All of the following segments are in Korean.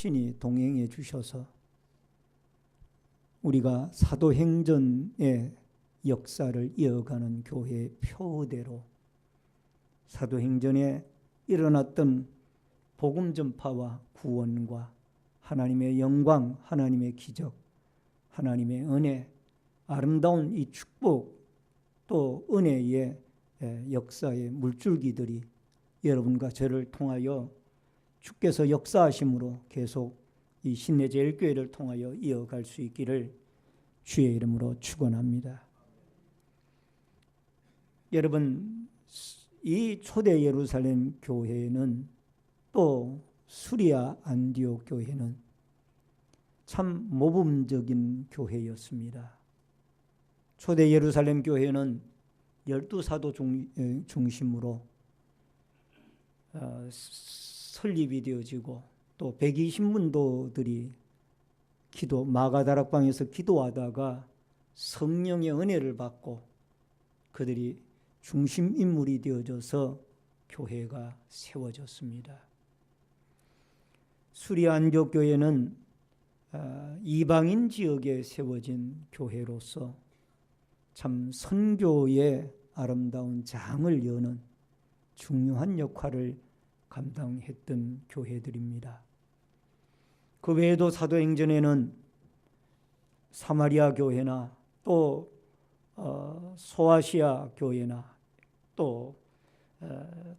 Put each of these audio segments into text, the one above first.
친히 동행해 주셔서 우리가 사도행전의 역사를 이어가는 교회의 표대로 사도행전에 일어났던 복음 전파와 구원과 하나님의 영광, 하나님의 기적, 하나님의 은혜, 아름다운 이 축복 또 은혜의 역사의 물줄기들이 여러분과 저를 통하여 주께서 역사하심으로 계속 이 신내제일교회를 통하여 이어갈 수 있기를 주의 이름으로 축원합니다. 여러분, 이 초대 예루살렘 교회는 또 수리아 안디옥 교회는 참 모범적인 교회였습니다. 초대 예루살렘 교회는 12사도 중심으로 설립이 되어지고 또 120문도들이 마가다락방에서 기도하다가 성령의 은혜를 받고 그들이 중심 인물이 되어져서 교회가 세워졌습니다. 수리아 안디옥 교회는 이방인 지역에 세워진 교회로서 참 선교의 아름다운 장을 여는 중요한 역할을 감당했던 교회들입니다. 그 외에도 사도행전에는 사마리아 교회나 또 소아시아 교회나 또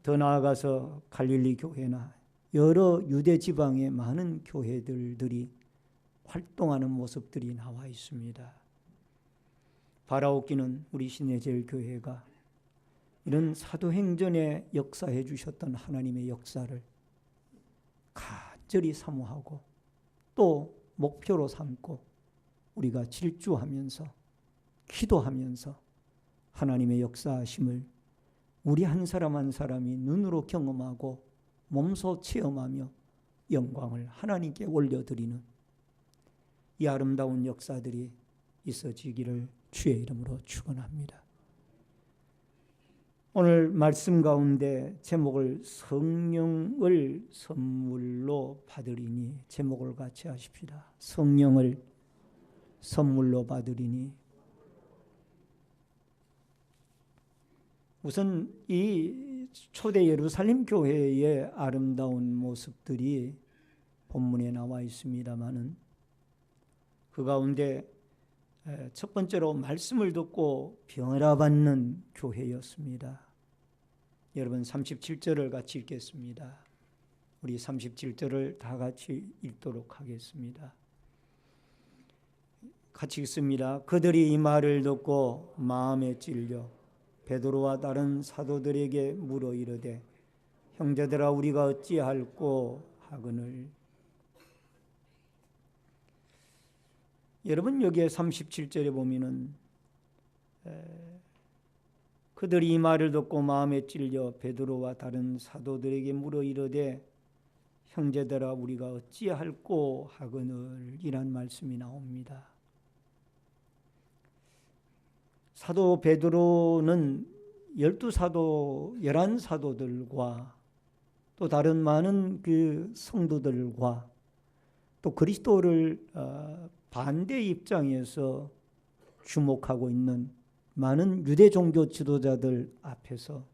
더 나아가서 갈릴리 교회나 여러 유대 지방의 많은 교회들이 활동하는 모습들이 나와 있습니다. 바라옵기는 우리 신내제일교회가 이런 사도행전에 역사해 주셨던 하나님의 역사를 간절히 사모하고 또 목표로 삼고 우리가 질주하면서 기도하면서 하나님의 역사하심을 우리 한 사람 한 사람이 눈으로 경험하고 몸소 체험하며 영광을 하나님께 올려드리는 이 아름다운 역사들이 있어지기를 주의 이름으로 축원합니다. 오늘 말씀 가운데 제목을 성령을 선물로 받으리니 제목을 같이 하십시다. 성령을 선물로 받으리니. 우선 이 초대 예루살렘 교회의 아름다운 모습들이 본문에 나와 있습니다마는 그 가운데 첫 번째로 말씀을 듣고 변화받는 교회였습니다. 여러분 37절을 같이 읽겠습니다. 우리 37절을 다 같이 읽도록 하겠습니다. 같이 읽습니다. 그들이 이 말을 듣고 마음에 찔려 베드로와 다른 사도들에게 물어 이르되 형제들아 우리가 어찌할꼬 하거늘. 여러분 여기에 37절에 보면은 그들이 이 말을 듣고 마음에 찔려 베드로와 다른 사도들에게 물어 이르되 형제들아 우리가 어찌할꼬 하거늘 이란 말씀이 나옵니다. 사도 베드로는 11사도들과 또 다른 많은 그 성도들과 또 그리스도를 반대 입장에서 주목하고 있는 많은 유대 종교 지도자들 앞에서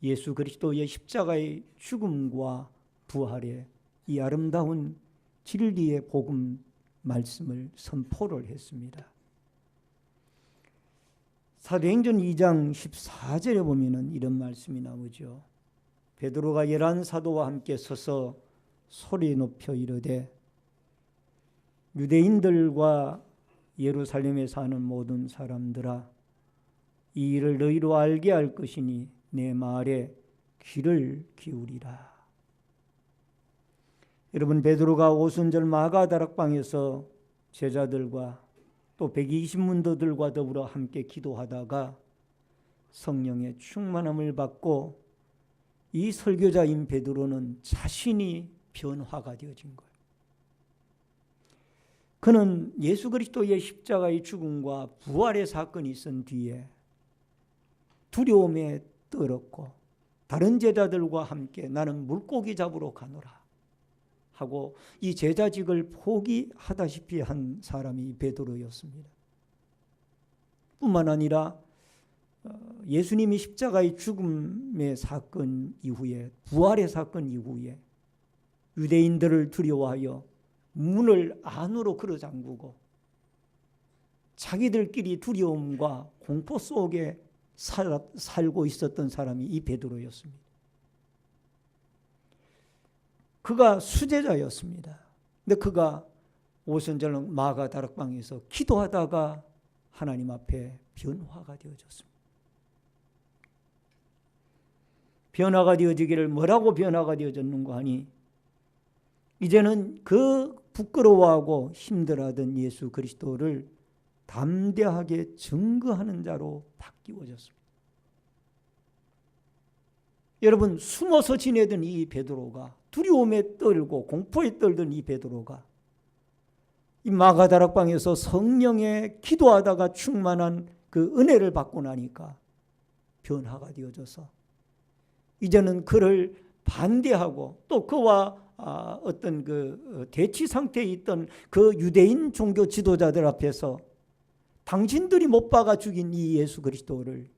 예수 그리스도의 십자가의 죽음과 부활의 이 아름다운 진리의 복음 말씀을 선포를 했습니다. 사도행전 2장 14절에 보면은 이런 말씀이 나오죠. 베드로가 11사도와 함께 서서 소리 높여 이르되 유대인들과 예루살렘에 사는 모든 사람들아 이 일을 너희로 알게 할 것이니 내 말에 귀를 기울이라. 여러분 베드로가 오순절 마가다락방에서 제자들과 또 120문도들과 더불어 함께 기도하다가 성령의 충만함을 받고 이 설교자인 베드로는 자신이 변화가 되어진 거예요. 그는 예수 그리스도의 십자가의 죽음과 부활의 사건이 있은 뒤에 두려움에 떨었고 다른 제자들과 함께 나는 물고기 잡으러 가노라 하고 이 제자직을 포기하다시피 한 사람이 베드로였습니다. 뿐만 아니라 예수님이 십자가의 죽음의 사건 이후에, 부활의 사건 이후에 유대인들을 두려워하여 문을 안으로 걸어 잠그고 자기들끼리 두려움과 공포 속에 살고 있었던 사람이 이 베드로였습니다. 그가 수제자였습니다. 근데 그가 오순절날 마가다락방에서 기도하다가 하나님 앞에 변화가 되어졌습니다. 변화가 되어지기를 뭐라고 변화가 되어졌는가 하니 이제는 그 부끄러워하고 힘들어하던 예수 그리스도를 담대하게 증거하는 자로 바뀌어졌습니다. 여러분, 숨어서 지내던 이 베드로가, 두려움에 떨고 공포에 떨던 이 베드로가 이 마가다락방에서 성령에 기도하다가 충만한 그 은혜를 받고 나니까 변화가 되어져서 이제는 그를 반대하고 또 그와 어떤 그 대치 상태에 있던 그 유대인 종교 지도자들 앞에서 당신들이 못 박아 죽인 이 예수 그리스도를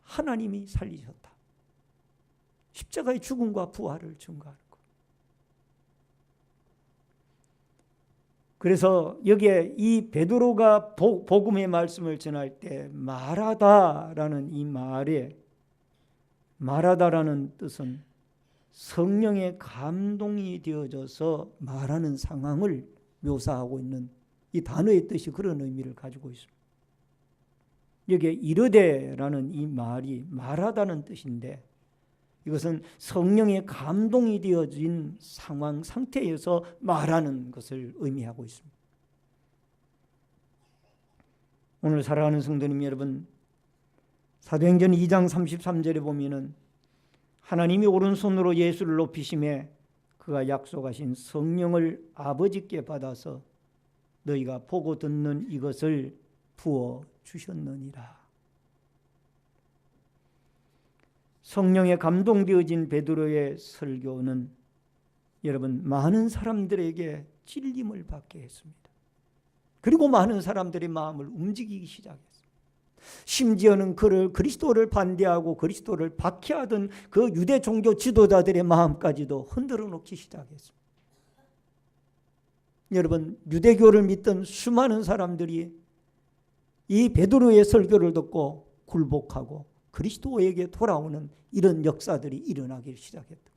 하나님이 살리셨다. 십자가의 죽음과 부활을 증거하는 것. 그래서 여기에 이 베드로가 복음의 말씀을 전할 때 말하다라는 이 말에, 말하다라는 뜻은 성령의 감동이 되어져서 말하는 상황을 묘사하고 있는 이 단어의 뜻이 그런 의미를 가지고 있습니다. 여기에 이르되라는 이 말이 말하다는 뜻인데 이것은 성령의 감동이 되어진 상황 상태에서 말하는 것을 의미하고 있습니다. 오늘 살아가는 성도님 여러분, 사도행전 2장 33절에 보면은 하나님이 오른손으로 예수를 높이심에 그가 약속하신 성령을 아버지께 받아서 너희가 보고 듣는 이것을 부어 주셨느니라. 성령에 감동되어진 베드로의 설교는 여러분 많은 사람들에게 찔림을 받게 했습니다. 그리고 많은 사람들의 마음을 움직이기 시작했습니다. 심지어는 그를 그리스도를 반대하고 그리스도를 박해하던 그 유대 종교 지도자들의 마음까지도 흔들어 놓기 시작했습니다. 여러분, 유대교를 믿던 수많은 사람들이 이 베드로의 설교를 듣고 굴복하고 그리스도에게 돌아오는 이런 역사들이 일어나기 시작했다.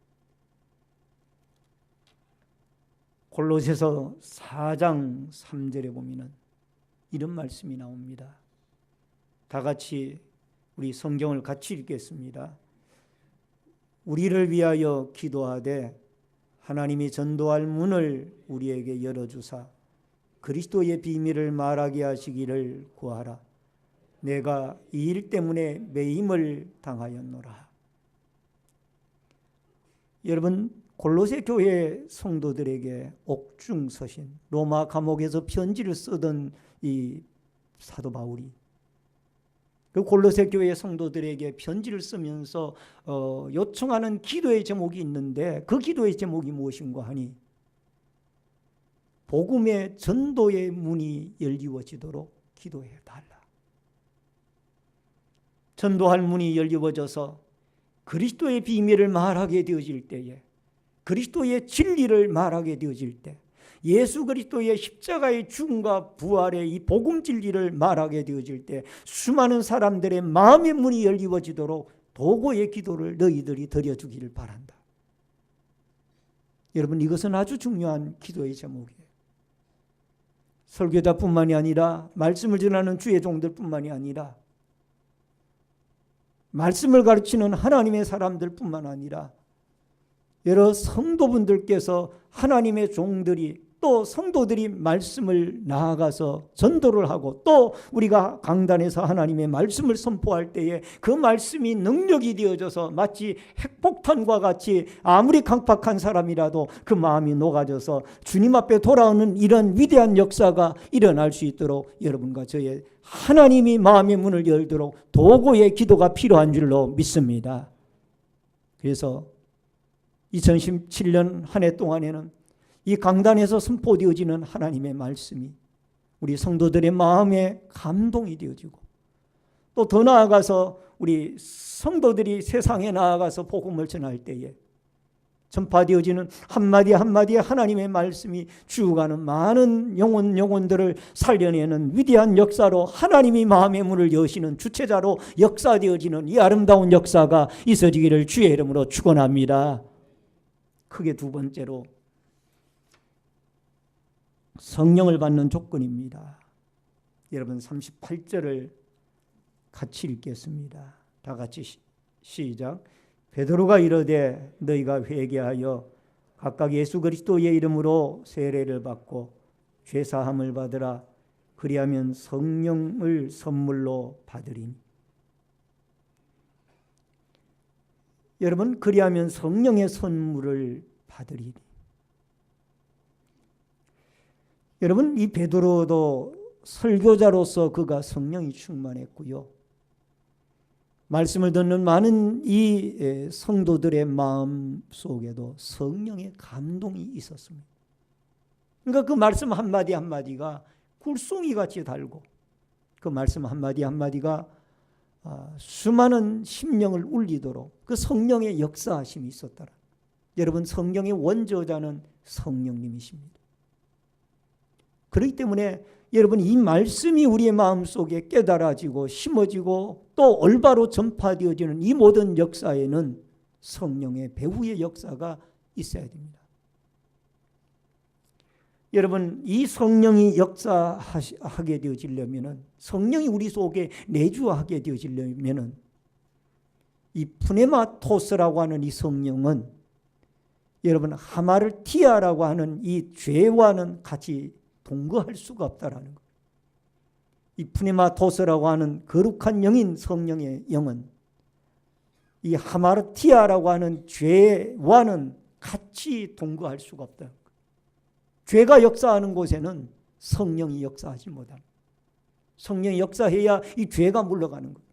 골로새서 4장 3절에 보면은 이런 말씀이 나옵니다. 다 같이 우리 성경을 같이 읽겠습니다. 우리를 위하여 기도하되 하나님이 전도할 문을 우리에게 열어주사 그리스도의 비밀을 말하게 하시기를 구하라. 내가 이 일 때문에 매임을 당하였노라. 여러분, 골로새 교회 성도들에게 옥중 서신, 로마 감옥에서 편지를 쓰던 이 사도 바울이 그 골로새 교회 성도들에게 편지를 쓰면서 요청하는 기도의 제목이 있는데 그 기도의 제목이 무엇인가 하니 복음의 전도의 문이 열리워지도록 기도해 달라. 전도할 문이 열리워져서 그리스도의 비밀을 말하게 되어질 때에, 그리스도의 진리를 말하게 되어질 때, 예수 그리스도의 십자가의 죽음과 부활의 이 복음 진리를 말하게 되어질 때 수많은 사람들의 마음의 문이 열리워지도록 도고의 기도를 너희들이 드려주기를 바란다. 여러분, 이것은 아주 중요한 기도의 제목이에요. 설교자뿐만이 아니라 말씀을 전하는 주의 종들뿐만이 아니라 말씀을 가르치는 하나님의 사람들뿐만 아니라 여러 성도분들께서 하나님의 종들이 또 성도들이 말씀을 나아가서 전도를 하고 또 우리가 강단에서 하나님의 말씀을 선포할 때에 그 말씀이 능력이 되어져서 마치 핵폭탄과 같이 아무리 강팍한 사람이라도 그 마음이 녹아져서 주님 앞에 돌아오는 이런 위대한 역사가 일어날 수 있도록 여러분과 저의 하나님이 마음의 문을 열도록 도구의 기도가 필요한 줄로 믿습니다. 그래서 2017년 한 해 동안에는 이 강단에서 선포되어지는 하나님의 말씀이 우리 성도들의 마음에 감동이 되어지고, 또 더 나아가서 우리 성도들이 세상에 나아가서 복음을 전할 때에 전파되어지는 한마디 한마디의 하나님의 말씀이 죽어가는 많은 영혼들을 살려내는 위대한 역사로 하나님이 마음의 문을 여시는 주체자로 역사되어지는 이 아름다운 역사가 있어지기를 주의 이름으로 축원합니다. 크게 두 번째로 성령을 받는 조건입니다. 여러분 38절을 같이 읽겠습니다. 다 같이 시작. 베드로가 이르되 너희가 회개하여 각각 예수 그리스도의 이름으로 세례를 받고 죄사함을 받으라. 그리하면 성령을 선물로 받으리니. 여러분, 그리하면 성령의 선물을 받으리니. 여러분, 이 베드로도 설교자로서 그가 성령이 충만했고요. 말씀을 듣는 많은 이 성도들의 마음 속에도 성령의 감동이 있었습니다. 그러니까 그 말씀 한마디 한마디가 굴송이같이 달고, 그 말씀 한마디 한마디가 수많은 심령을 울리도록 그 성령의 역사하심이 있었더라. 여러분, 성령의 원조자는 성령님이십니다. 그렇기 때문에 여러분, 이 말씀이 우리의 마음속에 깨달아지고 심어지고 또 올바로 전파되어지는 이 모든 역사에는 성령의 배후의 역사가 있어야 됩니다. 여러분, 이 성령이 역사하게 되어지려면, 성령이 우리 속에 내주하게 되어지려면 이 푸네마토스라고 하는 이 성령은 여러분 하마르티아라고 하는 이 죄와는 같이 동거할 수가 없다라는 거예요. 이 푸네마토스라고 하는 거룩한 영인 성령의 영은 이 하마르티아라고 하는 죄와는 같이 동거할 수가 없다. 죄가 역사하는 곳에는 성령이 역사하지 못합니다. 성령이 역사해야 이 죄가 물러가는 거예요.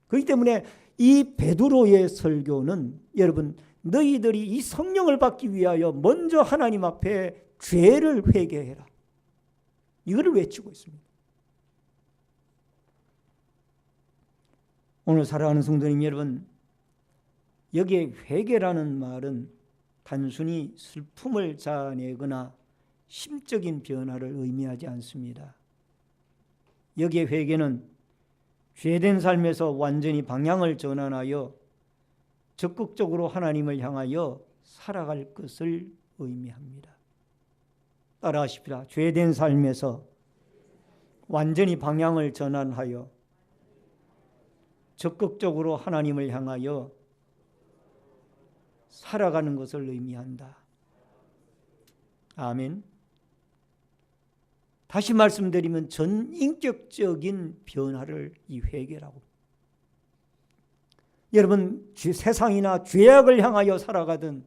그렇기 때문에 이 베드로의 설교는 여러분, 너희들이 이 성령을 받기 위하여 먼저 하나님 앞에 죄를 회개해라, 이거를 외치고 있습니다. 오늘 사랑하는 성도님 여러분, 여기에 회개라는 말은 단순히 슬픔을 자아내거나 심적인 변화를 의미하지 않습니다. 여기에 회개는 죄된 삶에서 완전히 방향을 전환하여 적극적으로 하나님을 향하여 살아갈 것을 의미합니다. 따라하십시다. 죄된 삶에서 완전히 방향을 전환하여 적극적으로 하나님을 향하여 살아가는 것을 의미한다. 아멘. 다시 말씀드리면 전인격적인 변화를 이 회개라고. 여러분, 세상이나 죄악을 향하여 살아가던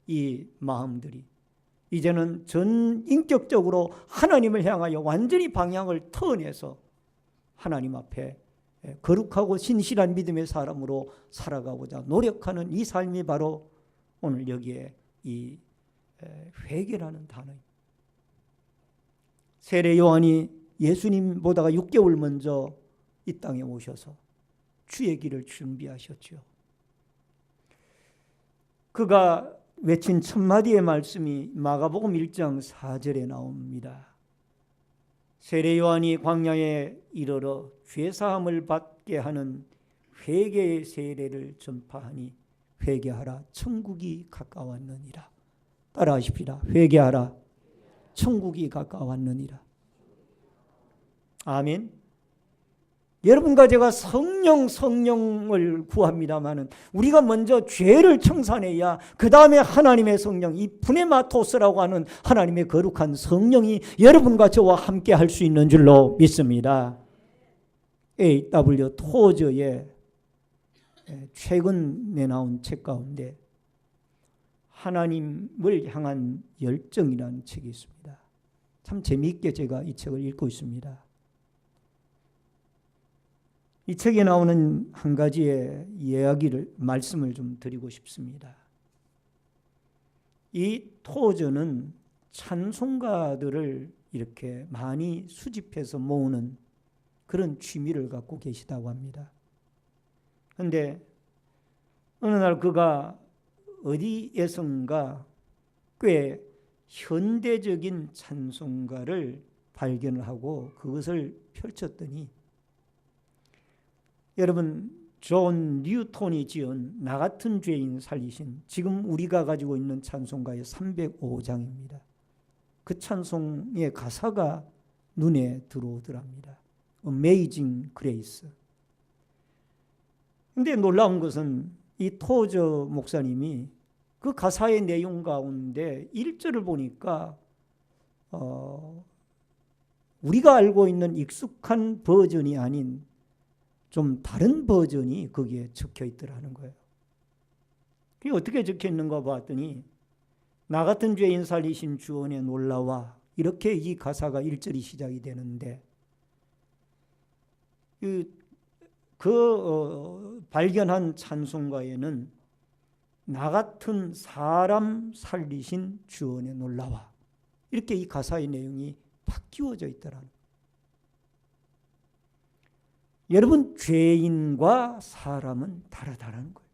이 마음들이 이제는 전인격적으로 하나님을 향하여 완전히 방향을 턴해서 하나님 앞에 거룩하고 신실한 믿음의 사람으로 살아가고자 노력하는 이 삶이 바로 오늘 여기에 이 회개라는 단어입니다. 세례 요한이 예수님보다가 6개월 먼저 이 땅에 오셔서 주의 길을 준비하셨죠. 그가 외친 첫 마디의 말씀이 마가복음 1장 4절에 나옵니다. 세례 요한이 광야에 이르러 죄사함을 받게 하는 회개의 세례를 전파하니 회개하라, 천국이 가까웠느니라. 따라하십시다. 회개하라, 천국이 가까웠느니라. 아멘. 여러분과 제가 성령을 구합니다마는 우리가 먼저 죄를 청산해야 그 다음에 하나님의 성령, 이 푸네마토스라고 하는 하나님의 거룩한 성령이 여러분과 저와 함께 할 수 있는 줄로 믿습니다. A.W. 토저의 최근에 나온 책 가운데 하나님을 향한 열정이라는 책이 있습니다. 참 재미있게 제가 이 책을 읽고 있습니다. 이 책에 나오는 한 가지의 말씀을 좀 드리고 싶습니다. 이 토저는 찬송가들을 이렇게 많이 수집해서 모으는 그런 취미를 갖고 계시다고 합니다. 그런데 어느 날 그가 어디에선가 꽤 현대적인 찬송가를 발견을 하고 그것을 펼쳤더니, 여러분, 존 뉴턴이 지은 나 같은 죄인 살리신, 지금 우리가 가지고 있는 찬송가의 305장입니다. 그 찬송의 가사가 눈에 들어오더랍니다. Amazing Grace. 근데 놀라운 것은 이 토저 목사님이 그 가사의 내용 가운데 1절을 보니까 우리가 알고 있는 익숙한 버전이 아닌 좀 다른 버전이 거기에 적혀 있더라는 거예요. 그게 어떻게 적혀 있는가 봤더니, 나 같은 죄인 살리신 주 은혜 놀라와, 이렇게 이 가사가 1절이 시작이 되는데, 발견한 찬송가에는 나 같은 사람 살리신 주 은혜 놀라와, 이렇게 이 가사의 내용이 바뀌어져 있더라는 거예요. 여러분, 죄인과 사람은 다르다는 거예요.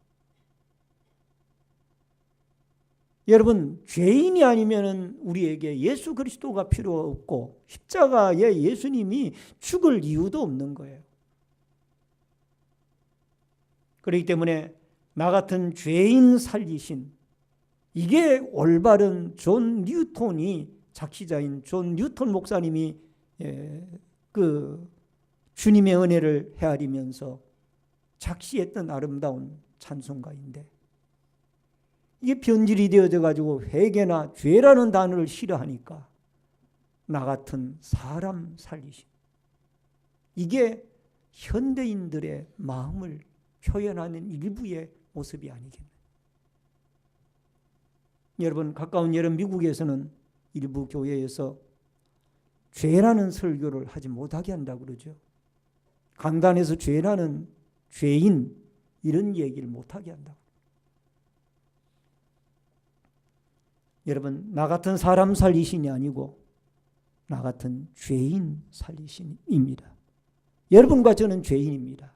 여러분, 죄인이 아니면 우리에게 예수 그리스도가 필요 없고 십자가에 예수님이 죽을 이유도 없는 거예요. 그렇기 때문에 나 같은 죄인 살리신, 이게 올바른 존 뉴턴이, 작시자인 존 뉴턴 목사님이 그 주님의 은혜를 헤아리면서 작시했던 아름다운 찬송가인데, 이게 변질이 되어져 가지고 회개나 죄라는 단어를 싫어하니까 나 같은 사람 살리신, 이게 현대인들의 마음을 표현하는 일부의 모습이 아니겠나요? 여러분, 가까운 여름 미국에서는 일부 교회에서 죄라는 설교를 하지 못하게 한다고 그러죠. 강단에서 죄라는, 죄인, 이런 얘기를 못하게 한다고. 여러분, 나 같은 사람 살리신이 아니고 나 같은 죄인 살리신입니다. 여러분과 저는 죄인입니다.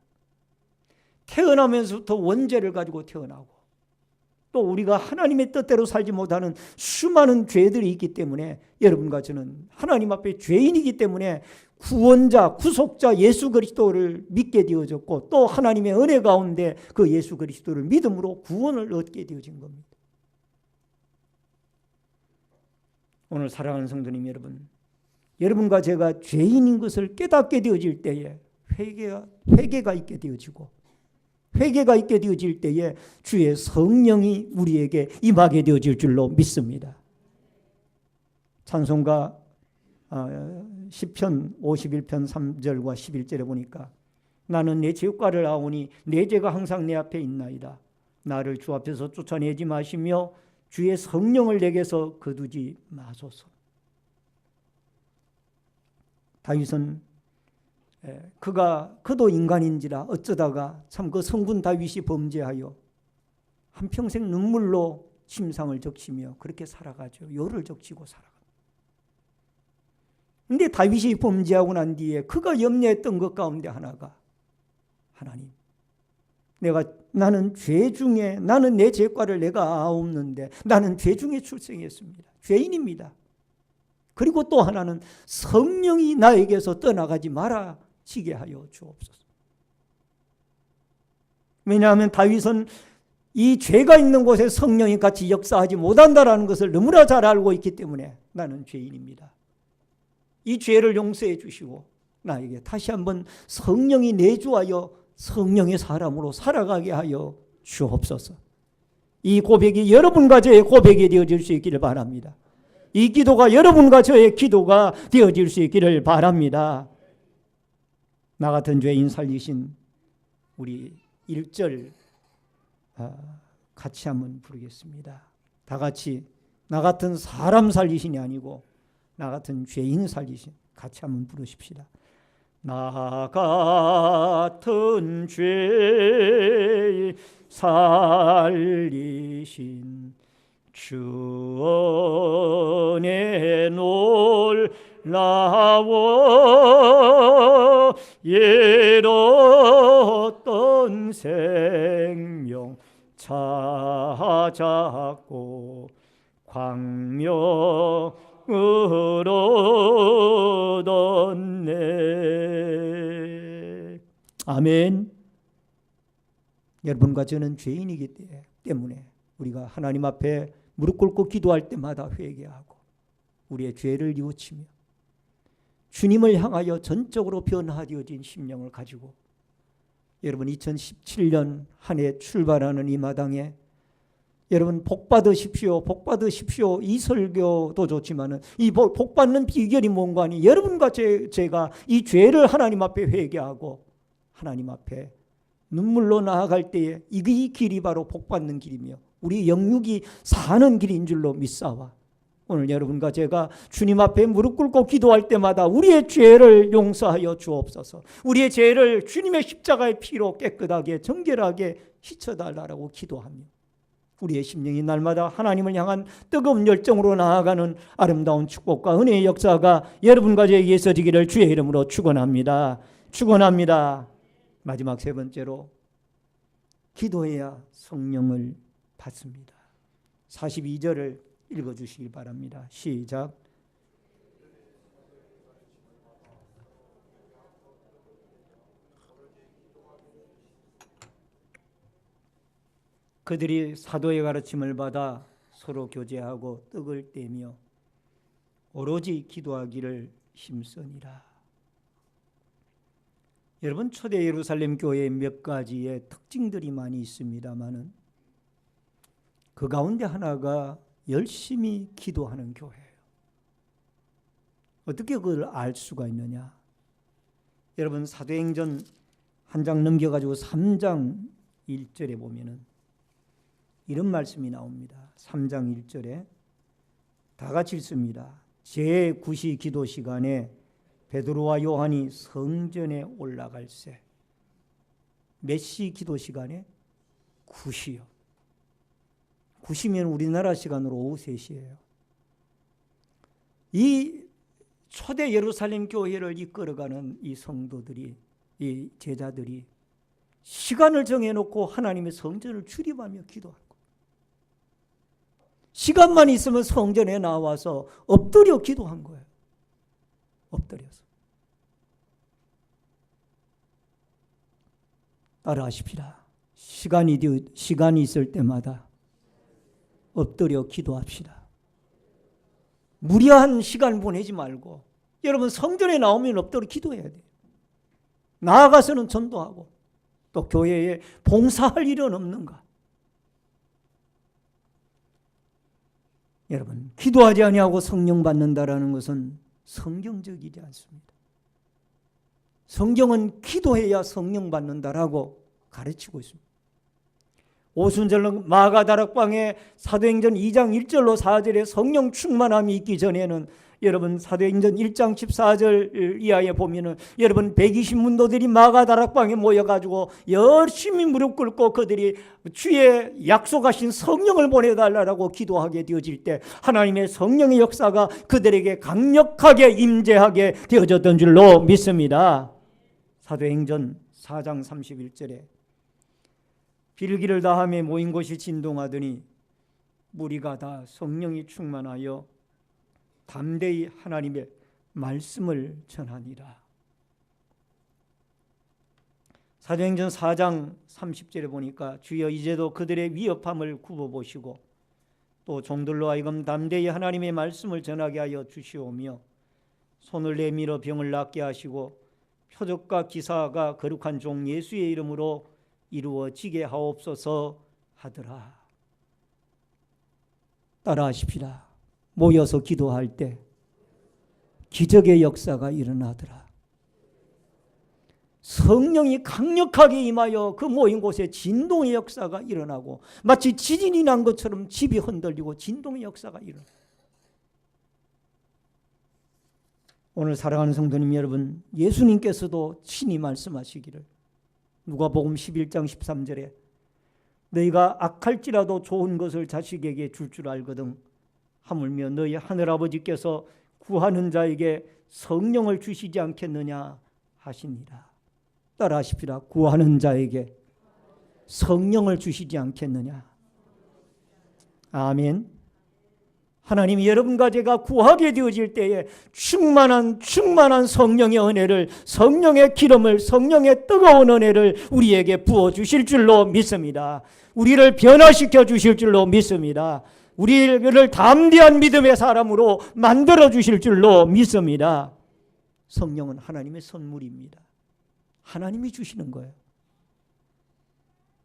태어나면서부터 원죄를 가지고 태어나고, 또 우리가 하나님의 뜻대로 살지 못하는 수많은 죄들이 있기 때문에 여러분과 저는 하나님 앞에 죄인이기 때문에 구원자, 구속자 예수 그리스도를 믿게 되어졌고, 또 하나님의 은혜 가운데 그 예수 그리스도를 믿음으로 구원을 얻게 되어진 겁니다. 오늘 사랑하는 성도님 여러분, 여러분과 제가 죄인인 것을 깨닫게 되어질 때에 회개가 있게 되어지고, 회개가 있게 되어질 때에 주의 성령이 우리에게 임하게 되어질 줄로 믿습니다. 찬송가 시편 51편 3절과 11절에 보니까, 나는 내 죄과를 아오니 내 죄가 항상 내 앞에 있나이다. 나를 주 앞에서 쫓아내지 마시며 주의 성령을 내게서 거두지 마소서. 다윗은 그도 인간인지라 어쩌다가 참 그 성군 다윗이 범죄하여 한평생 눈물로 침상을 적시며 그렇게 살아가죠. 요를 적시고 살아가. 근데 다윗이 범죄하고 난 뒤에 그가 염려했던 것 가운데 하나가, 하나님, 나는 죄 중에, 나는 내 죄과를 내가 아옵는데 나는 죄 중에 출생했습니다. 죄인입니다. 그리고 또 하나는 성령이 나에게서 떠나가지 말아지게 하여 주옵소서. 왜냐하면 다윗은 이 죄가 있는 곳에 성령이 같이 역사하지 못한다는 것을 너무나 잘 알고 있기 때문에 나는 죄인입니다. 이 죄를 용서해 주시고 나에게 다시 한번 성령이 내주하여 성령의 사람으로 살아가게 하여 주옵소서. 이 고백이 여러분과 저의 고백이 되어질 수 있기를 바랍니다. 이 기도가 여러분과 저의 기도가 되어질 수 있기를 바랍니다. 나 같은 죄인 살리신, 우리 1절 같이 한번 부르겠습니다. 다 같이, 나 같은 사람 살리신이 아니고 나 같은 죄인 살리신, 같이 한번 부르십시다. 나 같은 죄인 살리신 주 안에 놀라워 잃었던 생명 찾았고 광명을 얻었네. 아멘. 여러분과 저는 죄인이기 때문에 우리가 하나님 앞에 무릎 꿇고 기도할 때마다 회개하고 우리의 죄를 뉘우치며 주님을 향하여 전적으로 변화되어진 심령을 가지고 여러분 2017년 한 해 출발하는 이 마당에 여러분 복 받으십시오. 복 받으십시오. 이 설교도 좋지만은 이 복 받는 비결이 뭔가 하니 여러분과 제가 이 죄를 하나님 앞에 회개하고 하나님 앞에 눈물로 나아갈 때에 이 길이 바로 복 받는 길이며 우리 영육이 사는 길인 줄로 믿사와 오늘 여러분과 제가 주님 앞에 무릎 꿇고 기도할 때마다 우리의 죄를 용서하여 주옵소서. 우리의 죄를 주님의 십자가의 피로 깨끗하게 정결하게 씻어달라고 기도하며 우리의 심령이 날마다 하나님을 향한 뜨거운 열정으로 나아가는 아름다운 축복과 은혜의 역사가 여러분과 저에게 있어지기를 주의 이름으로 축원합니다. 축원합니다. 마지막 세 번째로 기도해야 성령을 받습니다. 42절을 읽어주시기 바랍니다. 시작. 그들이 사도의 가르침을 받아 서로 교제하고 떡을 떼며 오로지 기도하기를 힘쓰니라. 여러분 초대 예루살렘 교회의 몇 가지의 특징들이 많이 있습니다마는 그 가운데 하나가 열심히 기도하는 교회예요. 어떻게 그걸 알 수가 있느냐? 여러분 사도행전 한 장 넘겨가지고 3장 1절에 보면은 이런 말씀이 나옵니다. 3장 1절에 다 같이 읽습니다. 제9시 기도 시간에 베드로와 요한이 성전에 올라갈새. 몇 시 기도 시간에? 9시요. 9시면 우리나라 시간으로 오후 3시예요. 이 초대 예루살렘 교회를 이끌어가는 이 성도들이, 이 제자들이 시간을 정해놓고 하나님의 성전을 출입하며 기도하고 시간만 있으면 성전에 나와서 엎드려 기도한 거예요. 엎드려서. 따라하십시다. 시간이 있을 때마다 엎드려 기도합시다. 무리한 시간 보내지 말고 여러분 성전에 나오면 엎드려 기도해야 돼요. 나아가서는 전도하고 또 교회에 봉사할 일은 없는가? 여러분 기도하지 아니하고 성령 받는다라는 것은 성경적이지 않습니다. 성경은 기도해야 성령 받는다라고 가르치고 있습니다. 오순절로 마가다락방에 사도행전 2장 1절로 4절에 성령 충만함이 있기 전에는 여러분 사도행전 1장 14절 이하에 보면은 여러분 120문도들이 마가다락방에 모여가지고 열심히 무릎 꿇고 그들이 주의 약속하신 성령을 보내달라고 기도하게 되어질 때 하나님의 성령의 역사가 그들에게 강력하게 임재하게 되어졌던 줄로 믿습니다. 사도행전 4장 31절에 빌기를 다하며 모인 곳이 진동하더니 무리가 다 성령이 충만하여 담대히 하나님의 말씀을 전하니라. 사도행전 4장 30절에 보니까 주여 이제도 그들의 위협함을 굽어보시고 또 종들로 하여금 담대히 하나님의 말씀을 전하게 하여 주시오며 손을 내밀어 병을 낫게 하시고 표적과 기사가 거룩한 종 예수의 이름으로 이루어지게 하옵소서 하더라. 따라하십시다. 모여서 기도할 때 기적의 역사가 일어나더라. 성령이 강력하게 임하여 그 모인 곳에 진동의 역사가 일어나고 마치 지진이 난 것처럼 집이 흔들리고 진동의 역사가 일어나. 오늘 사랑하는 성도님 여러분, 예수님께서도 친히 말씀하시기를 누가복음 11장 13절에 너희가 악할지라도 좋은 것을 자식에게 줄 줄 알거든. 하물며 너희 하늘아버지께서 구하는 자에게 성령을 주시지 않겠느냐 하시니라. 따라하십시다. 구하는 자에게 성령을 주시지 않겠느냐. 아멘. 하나님이 여러분과 제가 구하게 되어질 때에 충만한 성령의 은혜를, 성령의 기름을, 성령의 뜨거운 은혜를 우리에게 부어주실 줄로 믿습니다. 우리를 변화시켜 주실 줄로 믿습니다. 우리를 담대한 믿음의 사람으로 만들어 주실 줄로 믿습니다. 성령은 하나님의 선물입니다. 하나님이 주시는 거예요.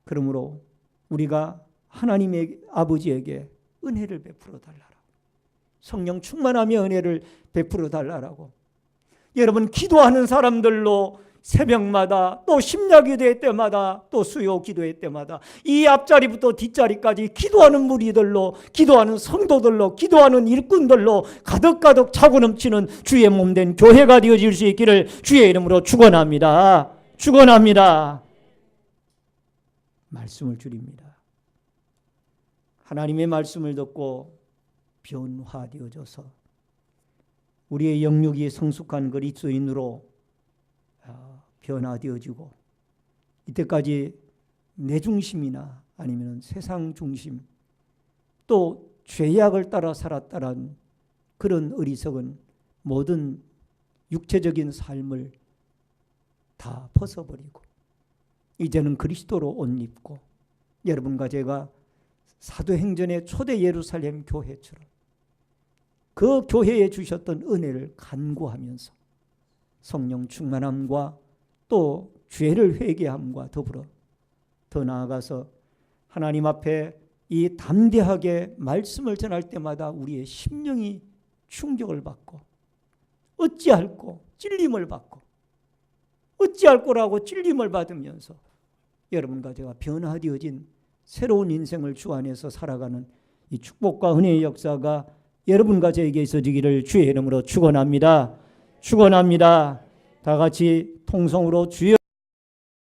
그러므로 우리가 하나님의 아버지에게 은혜를 베풀어 달라고, 성령 충만함의 은혜를 베풀어 달라고. 여러분, 기도하는 사람들로 새벽마다 또 심야기도회 때마다 또 수요 기도회 때마다 이 앞자리부터 뒷자리까지 기도하는 무리들로, 기도하는 성도들로, 기도하는 일꾼들로 가득가득 차고 넘치는 주의 몸된 교회가 되어질 수 있기를 주의 이름으로 축원합니다. 축원합니다. 말씀을 드립니다. 하나님의 말씀을 듣고 변화되어져서 우리의 영육이 성숙한 그리스도인으로 변화되어지고, 이때까지 내 중심이나 아니면 세상 중심, 또 죄악을 따라 살았다란 그런 어리석은 모든 육체적인 삶을 다 벗어버리고 이제는 그리스도로 옷 입고, 여러분과 제가 사도행전의 초대 예루살렘 교회처럼 그 교회에 주셨던 은혜를 간구하면서 성령 충만함과 또 죄를 회개함과 더불어 더 나아가서 하나님 앞에 이 담대하게 말씀을 전할 때마다 우리의 심령이 충격을 받고 어찌할꼬 찔림을 받고 어찌할꼬라고 찔림을 받으면서 여러분과 제가 변화되어진 새로운 인생을 주 안에서 살아가는 이 축복과 은혜의 역사가 여러분과 저에게 있어지기를 주의 이름으로 축원합니다. 축원합니다. 다 같이 통성으로 주여